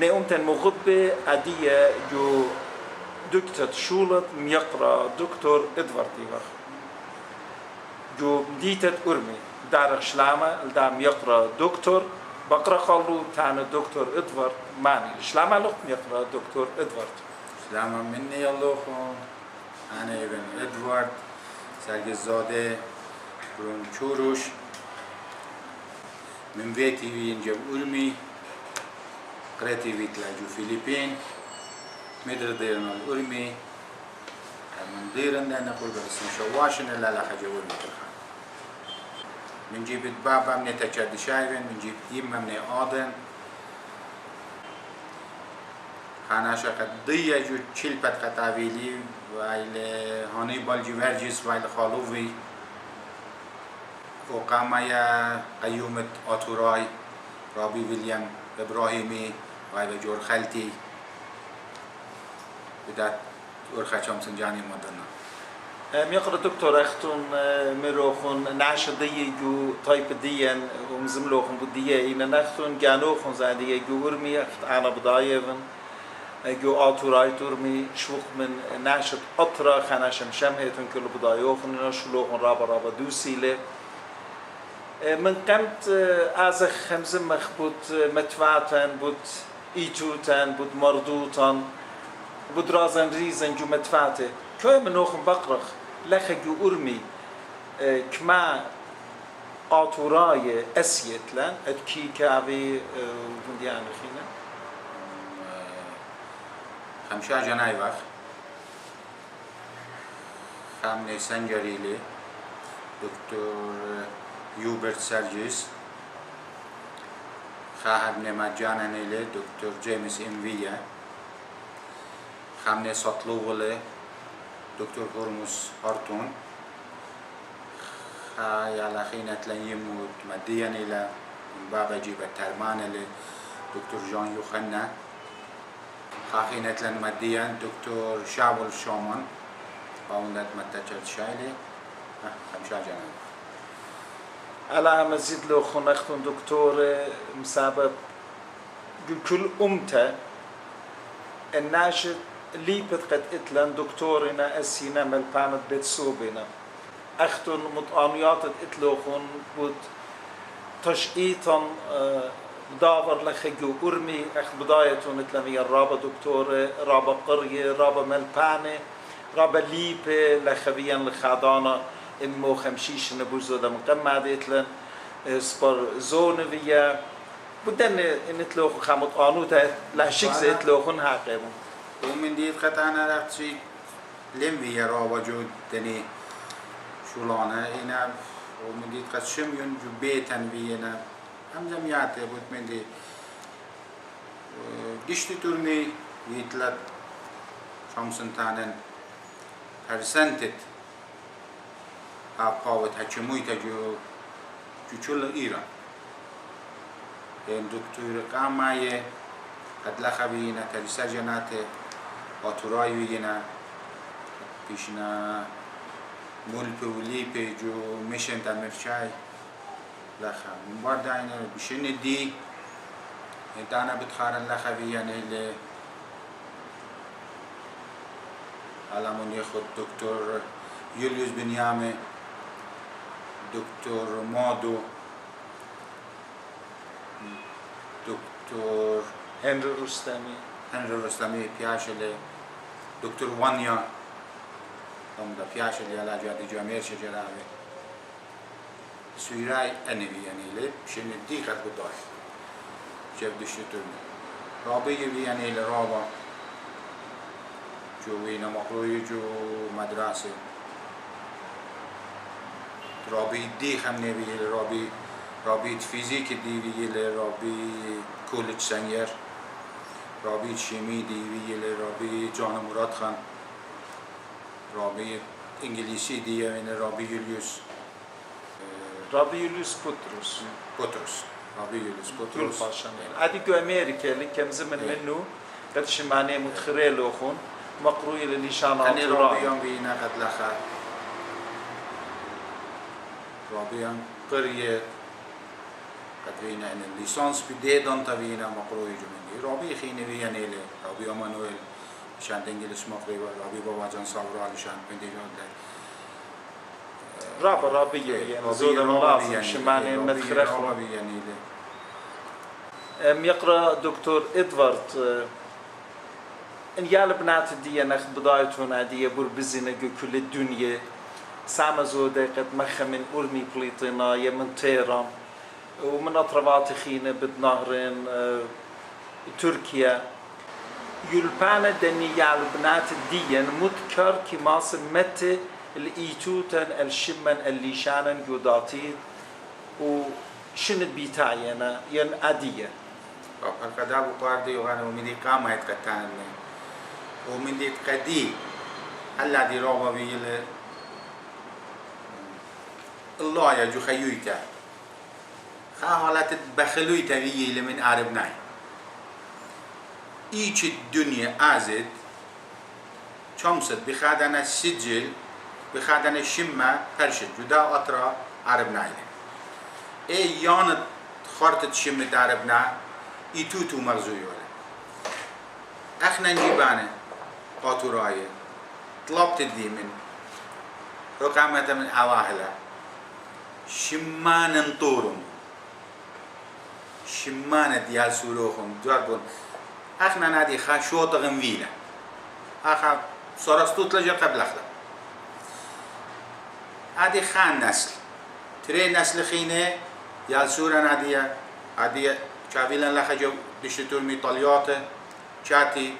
بني أمتن مغبة أدية جو دكتور شولت ميقرأ دكتور إدوارديغ جو ديتت أرمي دارخ شلامة الدام يقرأ دكتور بقرأ قالوا تانا دكتور إدوارد ماني شلامة لقم يقرأ دكتور إدوارد شلامة مني يلوخو أنا ابن إدوارد سرگزاده برونچوروش من بيتي وينجب أرمي قرأتي في تلاجو فيليبين مدر ديرنا الأرمي من ديرن لأنا قول برسم شواشن إلا لحاجة أرمي ترخان من جيبت بابا من تجد شايفن من جيبت يمم من آدن خاناشا قد ضيّة جو چلپت قطاويلي وائل هانيبال جيورجيس وائل خالوفي وقامايا قيومة آتوراي رابي ويليام إبراهيمي وائل جور خلتي بدات أرخا شمسن جاني مدنا ميقرأ دكتور أختون مروخون نعش دي جو طيب ديان ومزملوخون بديه إن نختون جانوخون زادية جو أرمي أخت أنا بدايفن جو آتوراي ترمي شوخ من نعشت أطرا خناشم شمهتن كل بدايوخون نشلوخون رابا دوسيلة من قمت أزخ خمزم مخبوط متفاتن بود إيتوتن بود مردوتن بود رازن ريزن جو متفاته كوي منوخن بقرخ لخ جو أرمي كما آتوراي أسيت لن أدكي كاوي بنديان خينا خمشا جناي وخ خامني سنجريلي دكتور يوبرت سرجيس خاهب نمجانانيلي دكتور جيمس إنفيا خامني سطلوغلي دكتور هرموس هارتون خايا لخينة ليموت مديان إلى بابا جيبة ترمان إلى دكتور جان يوخنا خاخينة لن مديان دكتور شاول شومان باوندت متجد شايلي خمشا جنان على مزيد لو خنختون دكتور مسابب كل أمته الناشط ليبت قد اتلن دكتورنا اسينا ملبانت بتسوبنا اختون مطانيات اتلوخون بود تشقيطا داور لخيجو أرمي اخ بدايتون اتلمي الرابا دكتور رابا قرية رابا ملبانة رابا ليبة لخبيان لخادانا امو خمشيش نبوزو دا مقمد اتلن سبر زونوية بدن ان اتلوخو خامط قانوتا لحشيكز اتلوخون حقيمون ومن ديت قطعنا رقصي لم يرى وجود دني شولانه إنا ومن ديت قد شميون جو بيتن بينا هم جميعته بود من دي دشت ترمي ويتلت شمسن تانن هرسنتت هاپاوت هچمويتا جو چل إيران دكتور قامايه قد لخبينا ترسا جناته آتوراي وينا پیشنا مولپ و لیپ جو میشن در مفشای لخم من بار داینه بشن دی دانا بتخارن لخوی یعنی ل علمون ياخد دكتور يوليوس بنيامه دكتور مادو دكتور هنري رستمي بياشلي دكتور وانيا هم دا بياشلي على جادي جامير شجراوي سويراي انوي يعني لي شن دي قد بداي شاف دشتون رابي يعني لرابا جو وينا مقروي جو مدرسه رابي دي خمني بي رابي فيزيك دي بي رابي كولج سنير رابي شيمي دي بي رابي جان مراد خان رابي انجليزي دي يعني رابي يوليوس بطرس رابي يوليوس بطرس عادي جو امريكا اللي كم زمن منه قدش معناه متخريل اخون مقروي للشان أنا رابيان بينا قد لخا رابيان قرية قد وينا إن الليسانس بديدان تبينا مقروي جمني رابي خيني ويا نيله رابي أمانويل شان إنجليز مقريبا رابي بابا جان صابرا لشان بندي جون رابية يعني زود لازم شماني مدخرخ رابي يعني يقرأ دكتور إدوارد إن يال بنات الدية نخ بدايتون عادية بربزينة كل الدنيا سامة زودة قد مخ من أرمي بليطنا يمن تيران ومن أطرافات خينة بدنهرين تركيا يلبانا دني يال بنات الدية متكر كماس مت الإيتوتن الشمن اللي شانن جوداتين وشنت بيتاينا ين عادية فالكذا بقاردي وأنا ومدي كام يتكتان ومدي تقدي هلا دي روما بيل الله يجو خيويتا خالات بخلويتا بيل من عربناي إيش الدنيا أزد شمست بخادنا السجل بخادنا الشمة فرشت جدا أطرا عربناي إيه يانت خرطة شمة عربنا إيتوتو مغزوي ولا أخنا نجيبانه قاطراية طلبت دي من رقامة من أواهلا شمان انطورم شمان ديال سلوخم جربون أخنا نادي خاشوط غنفيلة أخا صرستوت لجر قبل أخلا هذه خان نسل تري نسل خينه يال سورة نادية هذه شافيلن لخجو دشتور ميطاليات شاتي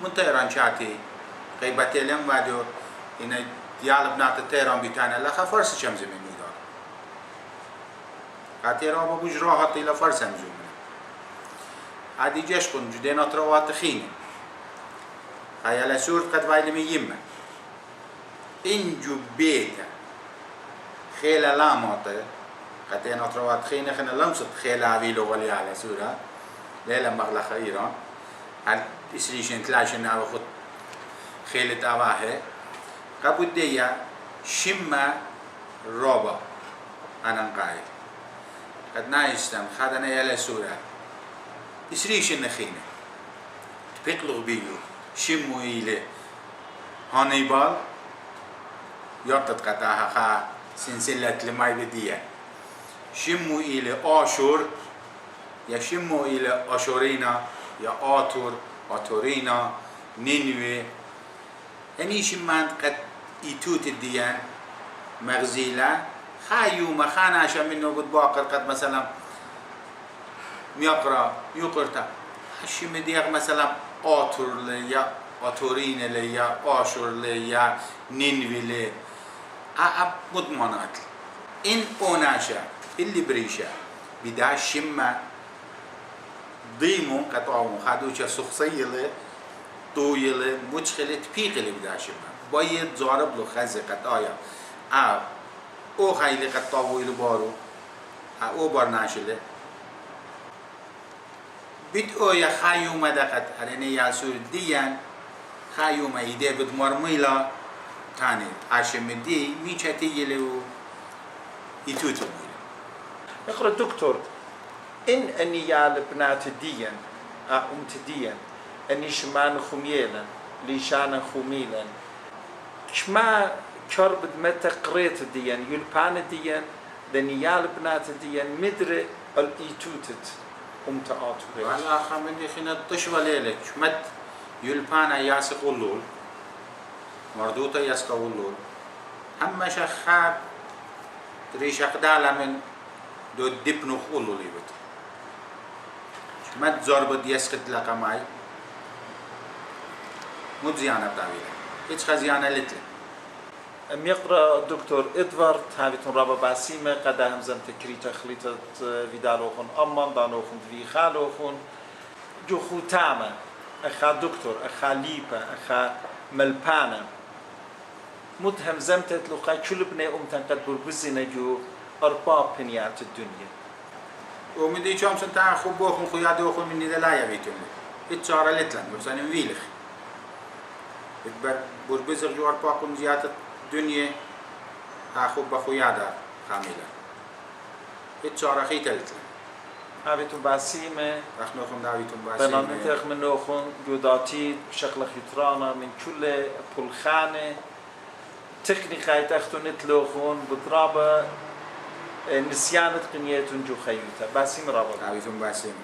من تيران شاتي غيبتيلن وادو إن ديال بنات تيران بيتانا لخا فرس شمز من ميدان خاطر أبو بجراحات إلى فرس همزو من هذه جيش كن جدين أطروات خينه خيال سور قد وايل ميمة إنجو بيتا خيل لامات قتين أطروات خينه خنا لمست خيل عويلو ولي على سورة ليلة مغلقة إيران هل إسريشن تلاشن على خد خيلة أواهي قبودية شمة رابا أنا نقايل قد نايستم خدنا يلا سورة إسريشن خينه تبقلغ بيو شمو إلي هانيبال يطت قطعها خا سلسلة لماي بدية شمو إلى آشور يا شمو إلى آشورينا يا آتور آتورينا نينوي يعني شمان قد إيتوت الديان مغزيلة خايو ما خانا عشان منه قد باقر قد مثلا ميقرا يقرتا هشم ديق مثلا آتور ليا آتورين ليا آشور ليا نينوي ليا أب مضمانات إن أوناشا اللي بريشا بدا شمة ضيمون قطعهم خدوشة شخصية له طويلة مشكلة بيقلة بدا شمة بايد زارب له خزة قطعيا أو خيلي قطعه إلى بارو أو برناشله بدأ يا خيوم دقت هرني ياسور ديان خيوم يدي بدمرميلا تاني عشان دي ميشتي يلو يتوتو يقرأ دكتور إن أني يال بنات ديان أمت ديان أني شمان خميلا ليشان خميلا شما كربد متى قريت ديان يلبان ديان دني يال بنات ديان مدري الإيتوتت أمت آتوري على خمني خنا تشوى ليلك شمت يلبان ياسق اللول مردوطة ياسق اللول هم شخاب تريش أقدالا من دو دبنو خولو ليبت شمت زربت يسقط لك معي مو زيانة بتعويلة إيش خزيانة لتل يقرأ دكتور إدوارد هاويتون رابا باسيمة قد همزن تكريتا خليطة فيدالوخون أمان دانوخون في خالوخون جو خوتامة أخا دكتور أخا ليبا أخا ملبانا متهم زمتت لقاي كل بني أمتن قد بربزنا جو أرباب بنيات الدنيا ومن دي شام سنتا خوبوخون خيادوخون من ندلايا بيتون اتشارة لتلن بسان ويلخ بربزر جو أرباكم زيادة الدنيا أخوب بخيادة كاملة اتشارة خيتا لتلن هاویتون باسیمه وقت نخون داویتون بنامه باسیم تخم نخون جوداتی شکل خیترانا من كل پلخانه تکنیکای تختون نتلوخون بضرابة نسيانة قنيتون جو خيوتا باسم رابط داویتون باسیم